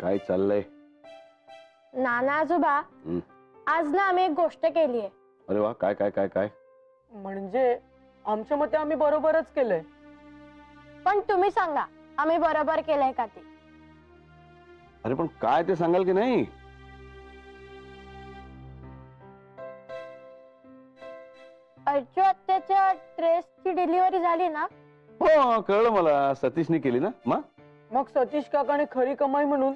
काय चाललंय? नाना आजोबा, आज ना आम्ही एक गोष्ट केली आहे. अरे वा, काय काय काय काय? म्हणजे आमच्या मते आम्ही बरोबरच केलंय. पण तुम्ही सांगा आम्ही बरोबर केलंय का ते? अरे पण काय ते सांगाल की नाही? अर्चू आत्याच्या ड्रेसची डिलिव्हरी झाली ना? हो कळलं मला, सतीशने केली ना. मग सतीश काकाने खरी कमाई म्हणून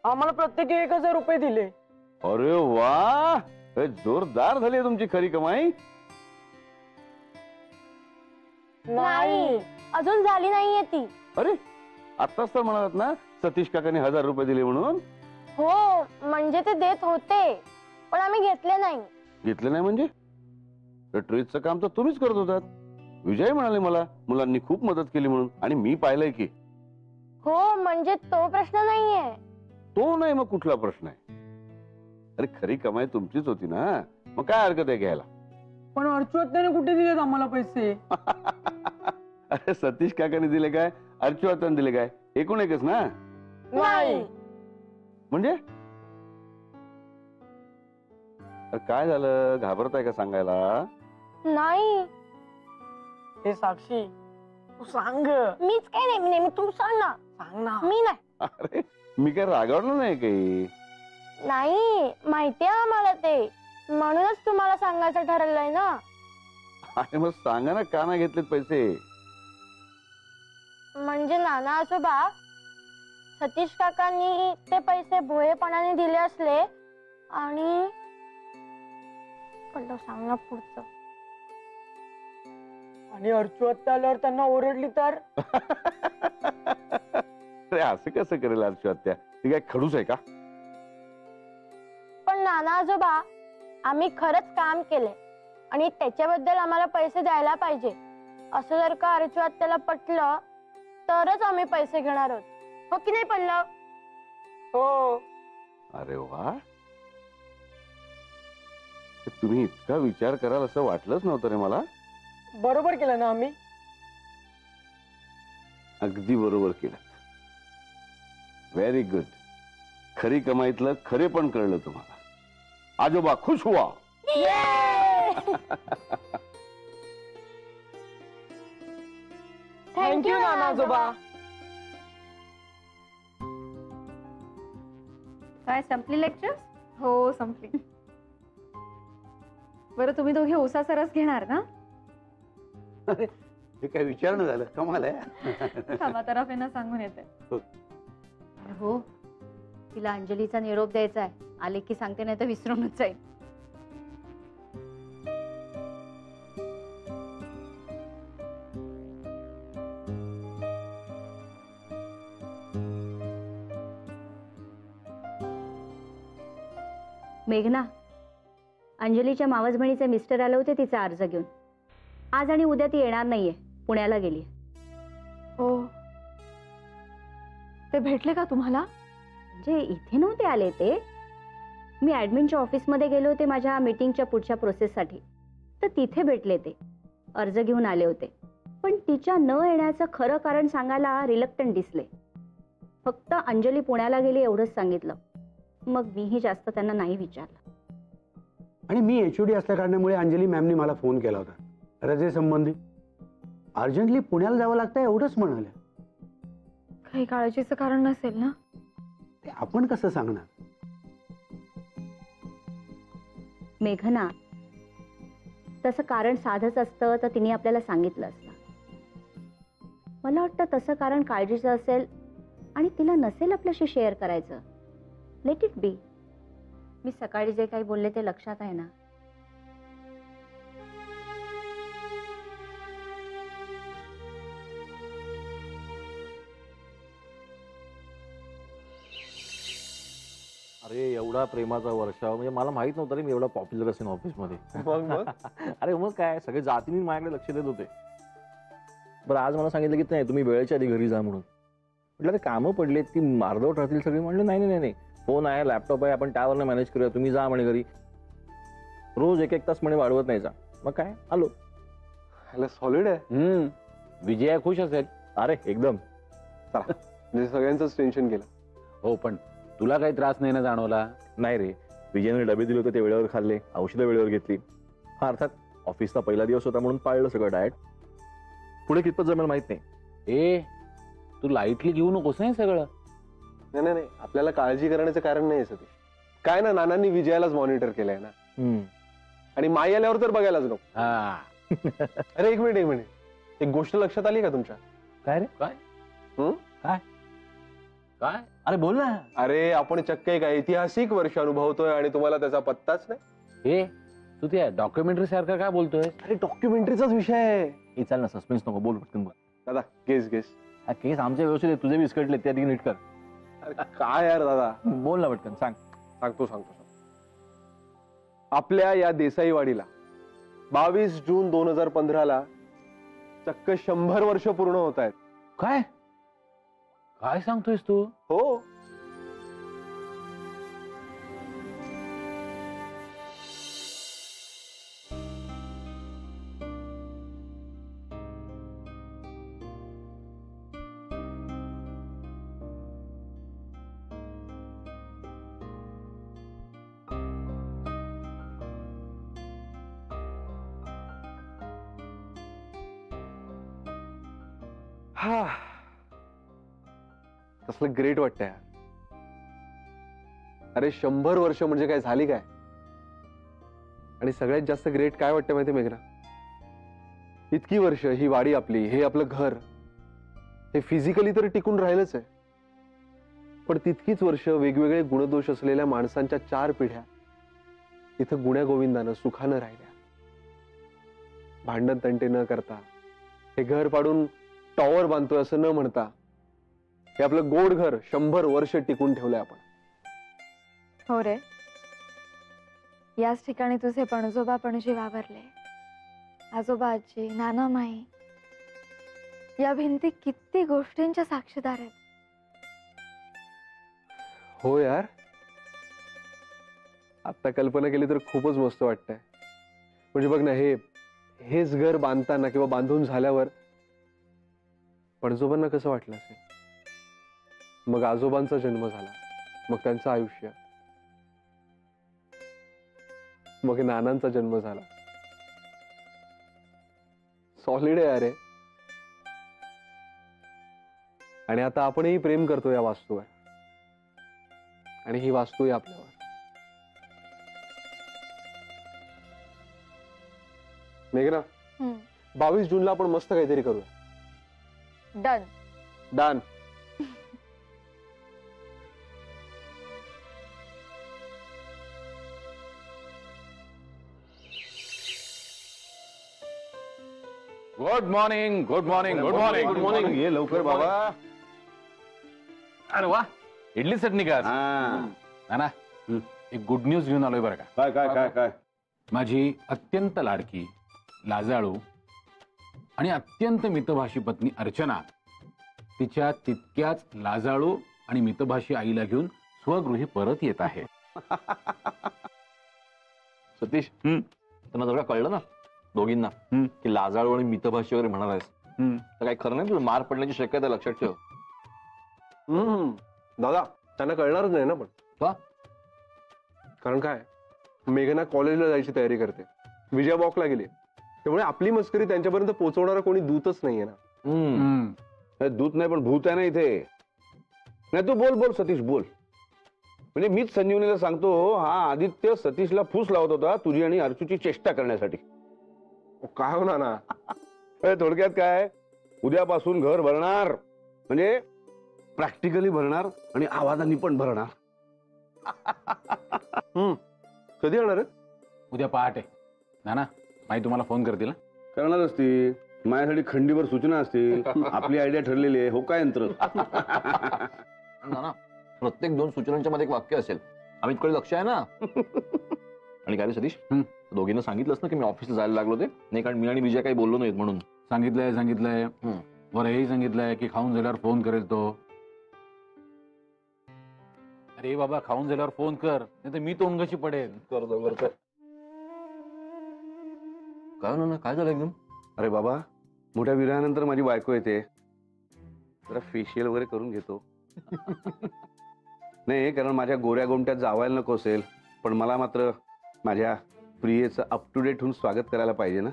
आम्हाला प्रत्येकी 1000 रुपये दिले. अरे वा, जोरदार झाली तुमची खरी कमाई. नाही, अजून झाली नाहीये ती. अरे आत्ताच तर म्हणालात ना सतीश काकाने 1000 रुपये दिले म्हणून. हो म्हणजे ते देत होते, पण आम्ही घेतले नाही. घेतले नाही म्हणजे? ट्रीटचं काम तर तुम्हीच करत होतात. विजय म्हणाले मला मुलांनी खूप मदत केली म्हणून, आणि मी पाहिलंय की. हो म्हणजे तो प्रश्न नाहीये. तो नाही मग कुठला प्रश्न आहे? अरे खरी कमाई तुमचीच होती ना, मग काय हरकत आहे घ्यायला? पण अर्चू आत्याने कुठे दिलेत आम्हाला पैसे? अरे सतीश काकाने दिले काय, अर्चू आत्याने दिले काय? एकूण एकच ना. नाही. म्हणजे काय झालं, घाबरताय का सांगायला? नाही. हे साक्षी, तू सांग. मीच काय नेहमी नेहमी, तू सांग ना. सांग ना. मी नाही. अरे मी काय रागावलं नाही काही. नाही माहितीये आम्हाला ते, म्हणूनच तुम्हाला सांगायचं ठरवलंय ना. अरे मग सांगा ना, का नाही घेतलेत पैसे? म्हणजे नाना आजोबा, सतीश काकांनी ते पैसे भोळेपणाने दिले असले आणि पण सांग ना पुढचं. आणि अर्चू आत्या आल्यावर त्यांना ओरडली तर? अरे असं कसं करेल अर्चू आत्या? ती काय खडूस आहे का? पण नाना आजोबा, आम्ही खरंच काम केलंय आणि त्याच्याबद्दल आम्हाला पैसे द्यायला पाहिजे. असं जर का अर्चू आत्याला पटलं तरच आम्ही पैसे घेणार आहोत. हो की नाही पडलं? हो. अरे वा, तुम्ही इतका विचार कराल असं वाटलंच नव्हतं रे मला. बरोबर केलं ना आम्ही? अगदी बरोबर केलं. Very good. खरी कमाईतलं खरे पण कळलं तुम्हाला. आजोबा खुश हुआ. थँक्यू नाना आजोबा. काय संपली लेक्चर? हो संपली. बरं तुम्ही दोघे उसाचा रस घेणार ना? अरे हे काय विचारणं झालं, कमाल आहे. थांबा तराफेंना सांगून येते. हो, तिला अंजलीचा निरोप द्यायचा आहे. आले की सांगते, नाही तर विसरूनच जाईल. मेघना, अंजलीच्या मावस बहिणीचे मिस्टर आले होते तिचा अर्ज घेऊन. आज आणि उद्या ती येणार नाहीये, पुण्याला गेली. हो, ते भेटले का तुम्हाला? म्हणजे इथे नव्हते आले ते. मी ऍडमिनच्या ऑफिसमध्ये गेले होते माझ्या मीटिंगच्या पुढच्या प्रोसेससाठी, तर तिथे भेटले ते. अर्ज घेऊन आले होते, पण तिच्या न येण्याचं खरं कारण सांगायला रिलक्टंट दिसले. फक्त अंजली पुण्याला गेली एवढंच सांगितलं. मग मीही जास्त त्यांना नाही विचारलं. आणि मी HOD असल्या कारणामुळे अंजली मॅमनी मला फोन केला होता रजेसंबंधी. अर्जंटली पुण्याला जावं लागतं एवढंच म्हणाल्या. काही काळजीचं कारण नसेल ना? ते आपण कसं सांगणार? मेघना, तसं कारण साधच असतं तर तिने आपल्याला सांगितलं असतं. मला वाटतं तसं कारण काळजीचं असेल आणि तिला नसेल आपल्याशी शेअर करायचं. Let it be. मी सकाळी जे काही बोलले ते लक्षात आहे ना? अरे एवढा प्रेमाचा वर्षाव, म्हणजे मला माहित नव्हतं रे मी एवढा पॉप्युलर असेल ऑफिसमध्ये. अरे मग काय, सगळे जातीने माझ्याकडे लक्ष देत होते. बरं आज मला सांगितलं की नाही तुम्ही वेळेच्या आधी घरी जा म्हणून. म्हटलं अरे कामं पडलेत, ती मार्दवट राहतील सगळी. म्हणलं नाही नाही नाही, फोन आहे, लॅपटॉप आहे, आपण त्यावरनं मॅनेज करूया, तुम्ही जा म्हणे घरी. रोज 1-1 तास म्हणे वाढवत नाही जा. मग काय आलो. सॉलिड आहे. विजया खुश असेल. अरे एकदम. म्हणजे सगळ्यांचंच टेन्शन गेलं. हो, पण तुला काही त्रास नाही ना जाणवला? नाही रे, विजयने डबे दिले होते ते वेळेवर खाल्ले, औषधं वेळेवर घेतली. हा अर्थात ऑफिसचा पहिला दिवस होता म्हणून पाळलं सगळं डाएट. पुढे कितपत जमेल माहित नाही. ए, तू लाईटली घेऊ नकोस नाही सगळं. नाही नाही नाही, आपल्याला काळजी करण्याचं कारण नाही सतीश. काय ना, नानांनी विजयालाच मॉनिटर केलंय ना, आणि माई आल्यावर तर बघायलाच नको. हा. अरे एक मिनिट, एक गोष्ट लक्षात आली का तुमच्या? काय रे? काय? हं? काय? अरे बोल ना. अरे आपण चक्क एक ऐतिहासिक वर्ष अनुभवतोय आणि तुम्हाला त्याचा पत्ताच नाही. ए, तू त्या डॉक्युमेंटरी सारखं काय बोलतोय? अरे डॉक्युमेंटरीचाच विषय आहे. हे चाल ना, सस्पेन्स नको, बोल पटकन बोल. दादा गेस हा केस आमच्या व्यवस्थित आहे, तुझे विस्कटले ते आधी नीट कर. अरे काय यार दादा, बोल ना पटकन, सांग. सांगतो. आपल्या या देसाईवाडीला 22 जून 2015 चक्क 100 वर्ष पूर्ण होत आहेत. काय काय सांगतोयस तू? हो, हा कसलं ग्रेट वाटतंय यार. अरे 100 वर्ष म्हणजे काय झाली काय? आणि सगळ्यात जास्त ग्रेट काय वाटतं माहिती मेघना? इतकी वर्ष ही वाडी आपली, हे आपलं घर, हे फिजिकली तर टिकून राहिलंच आहे, पण तितकीच वर्ष वेगवेगळे गुणदोष असलेल्या माणसांच्या 4 पिढ्या इथं गुण्यागोविंदानं सुखानं राहिल्या, भांडण तंटे न करता. हे घर पाडून टॉवर बांधतोय असं न म्हणता हे आपलं गोड घर 100 वर्ष टिकून ठेवलंय आपण. हो रे, याच ठिकाणी तुझे पणजोबा पणजी वावरले. आजोबा आजी, नाना माई, या भिंती किती गोष्टींच्या साक्षीदार आहेत. हो यार, आता कल्पना केली तर खूपच मस्त वाटतंय. म्हणजे बघ ना, हेच घर बांधताना किंवा बांधून झाल्यावर पणजोबांना कसं वाटलं असेल. मग आजोबांचा जन्म झाला, मग त्यांचं आयुष्य, मग नानांचा जन्म झाला. सॉलिड आहे अरे. आणि आता आपणही प्रेम करतो या वास्तूवर, आणि ही वास्तू आहे आपल्यावर. मेघना, 22 जूनला आपण मस्त काहीतरी करूया. Done. Done. Good morning. Good morning. Good morning. Good morning. ये लवकर बाबा. अरे वा, इडली चटणी का? ना एक गुड न्यूज घेऊन आलोय बरं का. काय काय काय काय? माझी अत्यंत लाडकी, लाजाळू आणि अत्यंत मितभाषी पत्नी अर्चना तिच्या तितक्याच लाजाळू आणि मितभाषी आईला घेऊन स्वगृही परत येत आहे. सतीश, त्यांना जर का कळलं ना दोघींना की लाजाळू आणि मितभाषी वगैरे म्हणाल आहेस, तर काही खरं नाही, तुला मार पडण्याची शक्यता आहे, लक्षात ठेव. दादा, त्यांना कळणारच नाही ना. पण का? कारण काय, मेघना कॉलेजला जायची तयारी करते, विजय वॉकला गेली, त्यामुळे आपली मस्करी त्यांच्यापर्यंत पोहोचवणारा कोणी दूतच नाहीये ना. दूत नाही पण भूत आहे ना इथे. नाही तू बोल बोल सतीश बोल. म्हणजे मीच संजीवनीला सांगतो, हा आदित्य सतीशला फूस लावत होता तुझी आणि अर्चूची चेष्टा करण्यासाठी. काय होणार ना. थोडक्यात काय, उद्यापासून घर भरणार, म्हणजे प्रॅक्टिकली भरणार आणि आवाजांनी पण भरणार. कधी येणार आहे? उद्या पहाटे. ना माई तुम्हाला फोन करतील ना? करणार असती. माझ्यासाठी खंडीवर सूचना असतील. आपली आयडिया ठरलेली आहे. हो काय यंत्र. ना प्रत्येक 2 सूचनांच्या मध्ये एक वाक्य असेल. आम्ही कडे लक्ष आहे ना. आणि काय रे सतीश, दोघींना सांगितलंस ना की मी ऑफिसला जायला लागलो ते? नाही, कारण मी आणि विजय काही बोललो नाहीत म्हणून. सांगितलंय. वर हेही सांगितलंय की खाऊन झाल्यावर फोन करेल तो. अरे बाबा, खाऊन झाल्यावर फोन कर, नाही तर मी तोंड कशी पडेल. करतो. काय ना, काय झालं एकदम? अरे बाबा, मोठ्या विरहानंतर माझी बायको येते, जरा फेशियल वगैरे करून घेतो. नाही, कारण माझ्या गोऱ्या गोमट्यात जावायला नको असेल, पण मला मात्र माझ्या प्रियेचं अप टू डेट होऊन स्वागत करायला पाहिजे ना.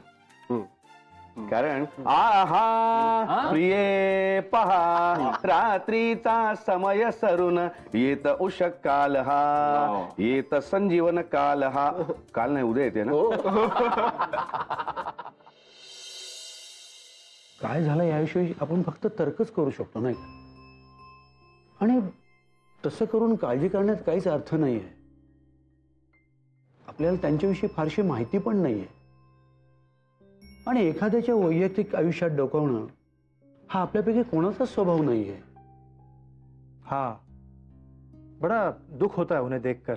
कारण आहा प्रिये पहा, रात्रीचा समय सरून येत उषक काल हा, येत संजीवन काल हा. काल नाही, उद्या येते ना. काय झालं याविषयी आपण फक्त तर्कच करू शकतो नाही का? आणि तसं करून काळजी करण्यात काहीच अर्थ नाहीये. आपल्याला त्यांच्याविषयी फारशी माहिती पण नाहीये. आणि एखाद्याच्या वैयक्तिक आयुष्यात डोकावणं हा आपल्यापैकी कोणाचाच स्वभाव नाहीये. हाँ, बड़ा दुख होता है उन्हें देखकर.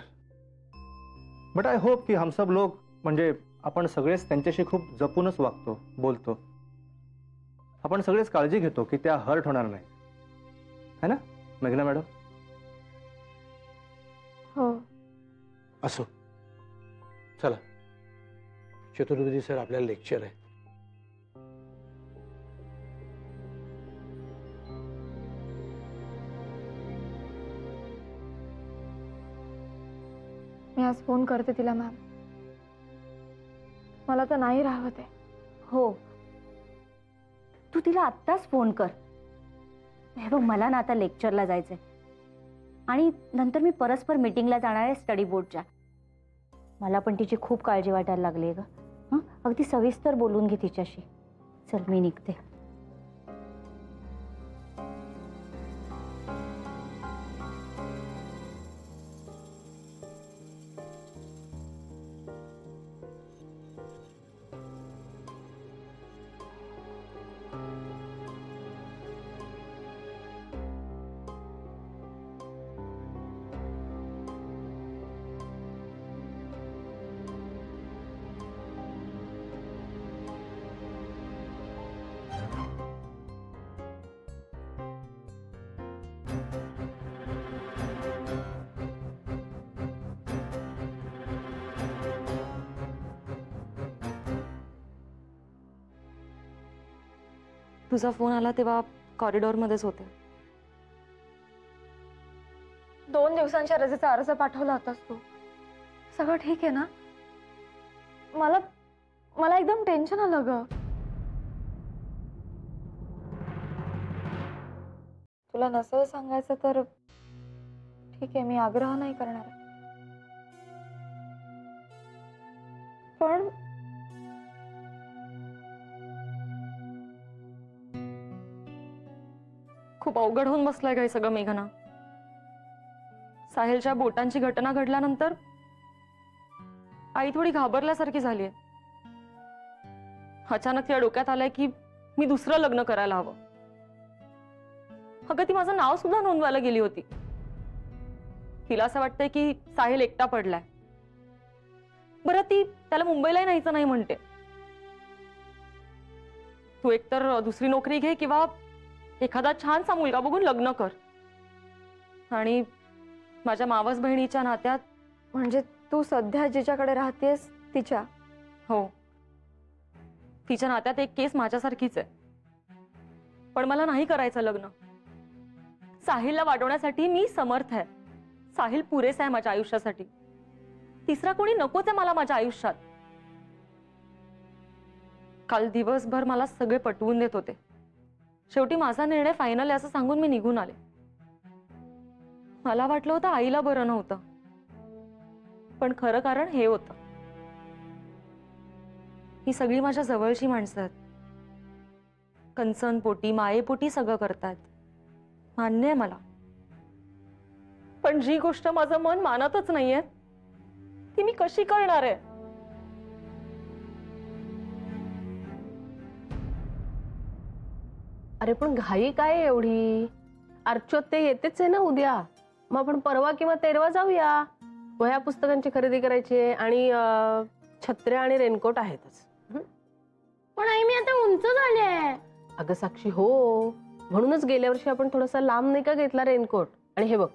बट आई होप कि हम सब लोग म्हणजे आपण सगळेच त्यांच्याशी खूप जपूनच वागतो, बोलतो. आपण सगळेच काळजी घेतो की त्या हर्ट होणार नाही, है ना मेघना मॅडम? हो. असो, चला, चतुर्वेदी सर आपल्याला लेक्चर आहे. मी आज फोन करते तिला मॅम. मला तर नाही राहत आहे. हो, तू तिला आत्ताच फोन कर. हे बघ, मला ना आता लेक्चरला जायचंय आणि नंतर मी परस्पर मीटिंगला जाणार आहे स्टडी बोर्डच्या. मला पण तिची खूप काळजी वाटायला लागली आहे ग. हं, अगदी सविस्तर बोलून घे तिच्याशी. चल, मी निघते. तुझा फोन आला तेव्हा कॉरिडॉरमध्येच होते. 2 दिवसांच्या रजेचा अर्ज पाठवला होतास तू. सगळं ठीक आहे ना? मला एकदम टेन्शन आलं ग. तुला नसेल सांगायचं तर ठीक आहे, मी आग्रह नाही करणार. पण खूप अवघड होऊन बसलाय काय सगळं मेघना. साहिलच्या बोटांची घटना घडल्यानंतर आई थोडी घाबरल्यासारखी झालीये. अचानक तिला डोक्यात आलंय की मी दुसरं लग्न करायला हवं. अगं, ती माझं नाव सुद्धा नोंदवायला गेली होती. तिला असं वाटतंय की साहिल एकटा पडलाय. बरं, ती त्याला मुंबईलाही न्यायचं नाही म्हणते. तू एकतर दुसरी नोकरी घे किंवा एखादा छानसा मुलगा बघून लग्न कर. आणि माझ्या मावस बहिणीच्या नात्यात. म्हणजे तू सध्या जिच्याकडे राहतेस तिच्या? हो, तिच्या नात्यात एक केस माझ्यासारखीच आहे. पण मला नाही करायचं लग्न. साहिलला वाढवण्यासाठी मी समर्थ आहे. साहिल पुरेसा आहे माझ्या आयुष्यासाठी. तिसरा कोणी नकोच आहे मला माझ्या आयुष्यात. काल दिवसभर मला सगळे पटवून देत होते. शेवटी माझा निर्णय फायनल आहे असं सांगून मी निघून आले. मला वाटलं होतं आईला बरं नव्हतं, पण खरं कारण हे होतं. ही सगळी माझ्या जवळची माणसं आहेत. कंचनपोटी मायेपोटी सगळं करतायत. मान्य आहे मला. पण जी गोष्ट माझं मन मानतच नाहीये ती मी कशी करणार आहे? अरे पण घाई काय एवढी? अर्चोत ते येतेच आहे ना उद्या. मग आपण परवा किंवा तेरवा जाऊया. वह्या पुस्तकांची खरेदी करायची आहे आणि छत्र्या आणि रेनकोट आहेतच. पण आई, मी आता उंच झाले. अगं साक्षी, हो, म्हणूनच गेल्या वर्षी आपण थोडासा लांब नाही का घेतला रेनकोट. आणि हे बघ,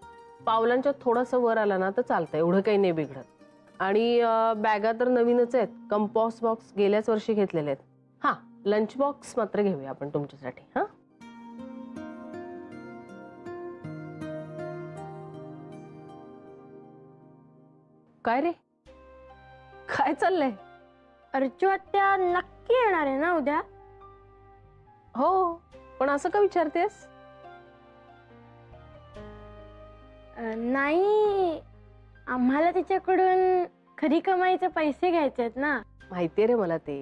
पावलांच्या थोडंसं वर आला ना तर चालतंय, एवढं काही नाही बिघडत. आणि बॅगा तर नवीनच आहेत. कंपॉस्ट बॉक्स गेल्याच वर्षी घेतलेले आहेत. हा, लंच बॉक्स मात्र घेऊया आपण तुमच्यासाठी. हा, काय रे, काय चाललंय? अर्चू आत्या नक्की येणार आहे ना उद्या? हो, पण असं का विचारतेस? नाही, आम्हाला तिच्याकडून खरी कमाईचे पैसे घ्यायचे आहेत ना. माहितीये रे मला ते,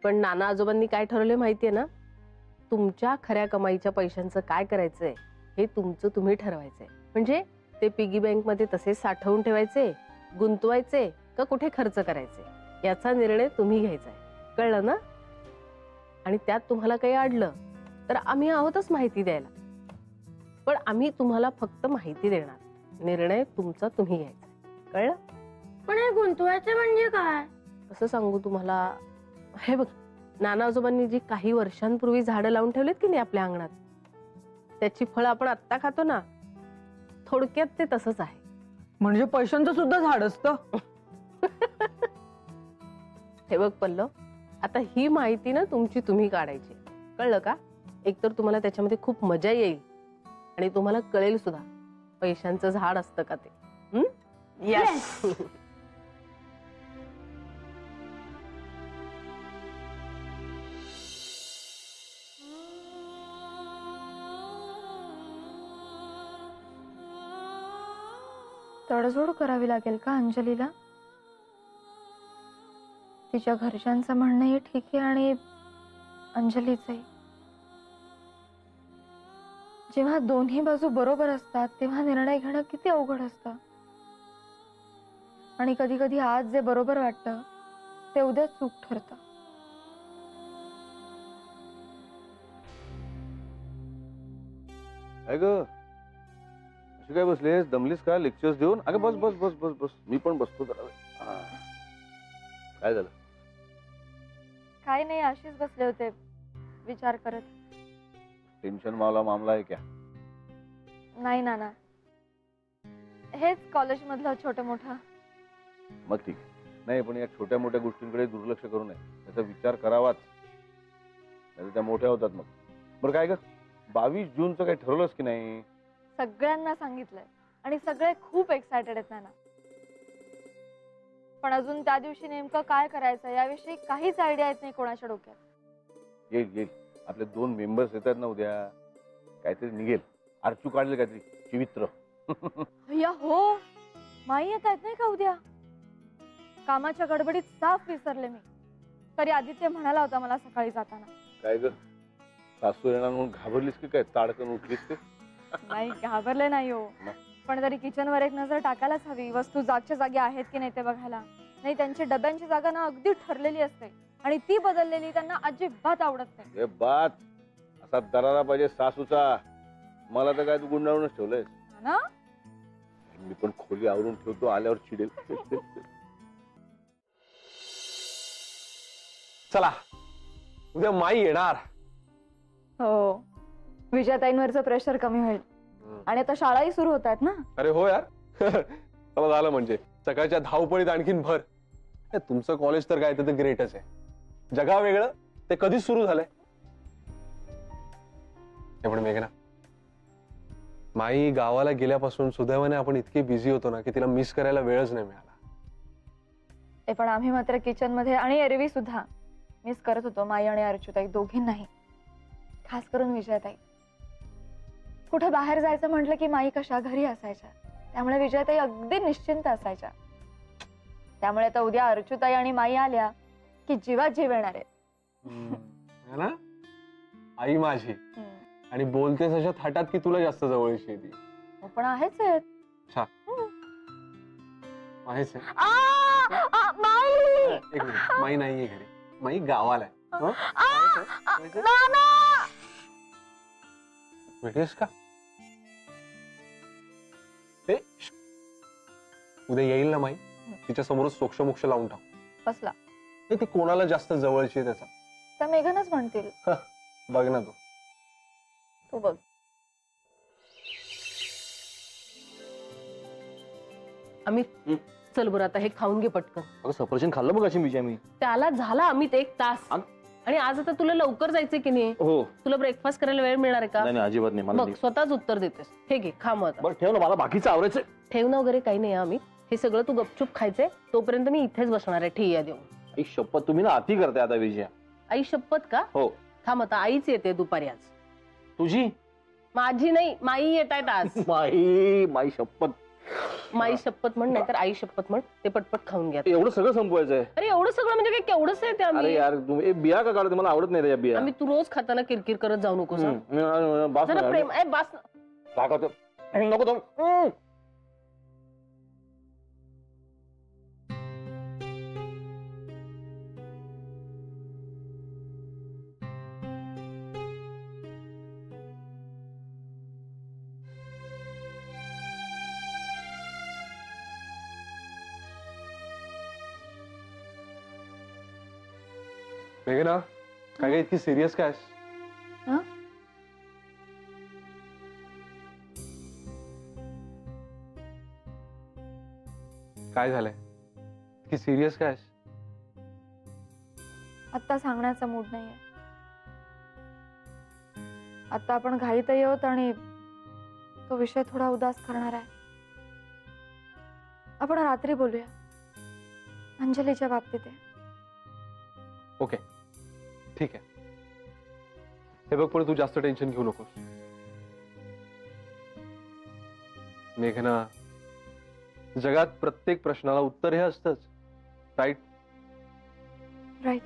पण नाना आजोबांनी काय ठरवले माहितीये ना? तुमच्या खऱ्या कमाईच्या पैशांचं काय करायचंय हे तुमचं तुम्ही ठरवायचंय. म्हणजे ते पिगी बँक मध्ये तसेच साठवून ठेवायचे, गुंतवायचे का कुठे खर्च करायचे याचा निर्णय तुम्ही घ्यायचा आहे. कळलं ना? आणि त्यात तुम्हाला काही अडलं तर आम्ही आहोतच माहिती द्यायला. पण आम्ही तुम्हाला फक्त माहिती देणार, निर्णय तुमचा तुम्ही घ्यायचा. कळलं? पण हे गुंतवायचे म्हणजे काय? कसं सांगू तुम्हाला? हे बघ, नाना आजोबांनी जी काही वर्षांपूर्वी झाडं लावून ठेवलेत की नाही आपल्या अंगणात, त्याची फळं आपण आत्ता खातो ना, थोडक्यात ते तसंच आहे. म्हणजे पैशांचं सुद्धा झाड असतं? हे बघ पल्लव, आता ही माहिती ना तुमची तुम्ही काढायची. कळलं का? एकतर तुम्हाला त्याच्यामध्ये खूप मजा येईल आणि तुम्हाला कळेल सुद्धा पैशांचं झाड असतं का ते. यस. तडजोड करावी लागेल का अंजलीला? तिच्या घरच्यांचं म्हणणंही ठीक आहे आणि अंजलीचंही. जेव्हा दोन्ही बाजू बरोबर असतात तेव्हा निर्णय घेणं किती अवघड असतं. आणि कधी कधी आज जे बरोबर वाटतं ते उद्या चूक ठरतं. काय ग, अशी काय बसलीस? दमलीस का लेक्चर्स देऊन? अगं बस बस बस बस बस, मी पण बसतो जरा वेळ. काय झालं? काय नाही, अशीच बसले होते विचार करत. टेन्शन वाला मामला आहे क्या? नाही नाना, हेच कॉलेज मधलं छोटं मोठं. मग ठीक नाही, पण या छोट्या मोठ्या गोष्टींकडे दुर्लक्ष करू नये, त्याचा विचार करावाच, नाही त्या मोठ्या होतात मग. बरं काय ग, 22 जूनचं काही ठरवलंस की नाही? सगळ्यांना सांगितलंय आणि सगळे खूप एक्सायटेड आहेत नाना. पण अजून त्या दिवशी नेमकं काय करायचं याविषयी काहीच आयडिया येत नाही कोणाच्या डोक्यात. येईल येईल, आपले 2 मेंबर्स येतात ना उद्या, काहीतरी निघेल. अर्चू काढले काहीतरी चिवित्र. या हो, माई येत आहेत नाही का उद्या? कामाच्या गडबडीत साफ विसरले मी. तरी आदित्य म्हणाला होता मला सकाळी जाताना. काय ग, सासू येणार म्हणून घाबरलीस की काय? ताडकन उठलीस ते? नाही, घाबरले नाही हो, पण तरी किचन वर एक नजर टाकायलाच हवी, वस्तू जागच्या जागी आहेत की नाही ते बघायला. नाही, त्यांची डब्यांची जागा ना अगदी ठरलेली असते आणि ती बदललेली त्यांना अजिबात आवडत नाही. हे बात असा दरारा पाहिजे सासूचा. मला तर काय तू गुंडाळूनच ठेवलंय ना. मी पण खोली आवरून ठेवतो, आल्यावर चिडेल. चला, उद्या माई येणार. हो, विजयाताईंवरचं प्रेशर कमी होईल आणि आता शाळाही सुरू होत आहेत ना. अरे हो यार. चला झालं, म्हणजे सकाळच्या धावपळीत आणखीन भर. तुमचं कॉलेज तर काय ते ग्रेटच आहे. जगा वेगळं, ते कधीच सुरू झालंय. पण मेघना, माई गावाला गेल्यापासून सुदैवाने आपण इतके बिझी होतो ना की तिला मिस करायला वेळच नाही मिळाला. ते पण आम्ही मात्र किचन मध्ये आणि एरवी सुद्धा मिस करत होतो माई आणि अर्चूताई दोघींनाही. खास करून विजयाताई. कुठे बाहेर जायचं म्हटलं की माई कशा घरी असायच्या, त्यामुळे विजयाताई अगदी निश्चिंत असायच्या. त्यामुळे आता उद्या अर्चूताई आणि माई आल्या की जीवात जीव येणार आहे ना. आई माझी, आणि बोलतेस अशा थाटात की तुला जास्त जवळची आहे ती. पण आहेच आहेत. आहेच आहे. माई, एक मिनिट, माई नाहीये घरी, माई गावाला आहे. भेटेस का? उद्या येईल ना माई, तिच्या समोरच सोक्षमोक्ष लावून टाक. बसला ती कोणाला जास्त जवळची आहे त्याचा. त्या मेघनच म्हणतील. बघ ना तू बघ. अमित, चल बरं आता हे खाऊन घे पटकन. अगं सफरचंद खाल्लं मग अशी विजय मी. त्याला झाला अमित 1 तास. आणि आज आता तुला लवकर जायचंय की नाही? हो. तुला ब्रेकफास्ट करायला वेळ मिळणार आहे का? नाही नाही, अजिबात नाही. मला बघ, स्वतःच उत्तर देतेस. हे घे, खा मग आता. बरं ठेव ना, मला बाकीचं आवरायचं. ठेवणं वगैरे काही नाही अमित. हे सगळं तू गपचूप खायचंय, तोपर्यंत मी इथेच बसणार आहे ठिय्या देऊन. आई शपथ, तुम्ही ना अति करताय आता विजया. आई शपथ का? हो. थांब आता, आईच येते दुपारी आज. तुझी? माझी नाही, माई येत आहेत आज. माई शपथ. माई शपथ म्हण, नाही तर आई शपथ म्हण. ते पटपट खाऊन घ्या. एवढं सगळं संपवायचंय? अरे एवढं सगळं म्हणजे काय, केवढंच आहे ते. अरे आम्ही यार तुम्ही बिया का काढते? मला आवडत नाही त्या बिया. आम्ही तू रोज खाताना किरकिर करत जाऊ नकोस हं? बास जरा ना. प्रेम आहे बास. नको तो. मेघना, काय इतकी सिरियस काय? हं? काय झालंय? इतकी सिरियस काय? आत्ता सांगण्याचा मूड नाहीये. आता आपण घाईत आहोत आणि तो विषय थोडा उदास करणार आहे. आपण रात्री बोलूया. अंजलीच्या बाबतीत आहे. ओके, ठीक आहे. हे बघ, पण तू जास्त टेन्शन घेऊ नकोस. मेघना, जगात प्रत्येक प्रश्नाला उत्तर हे असतंच, राईट? राईट.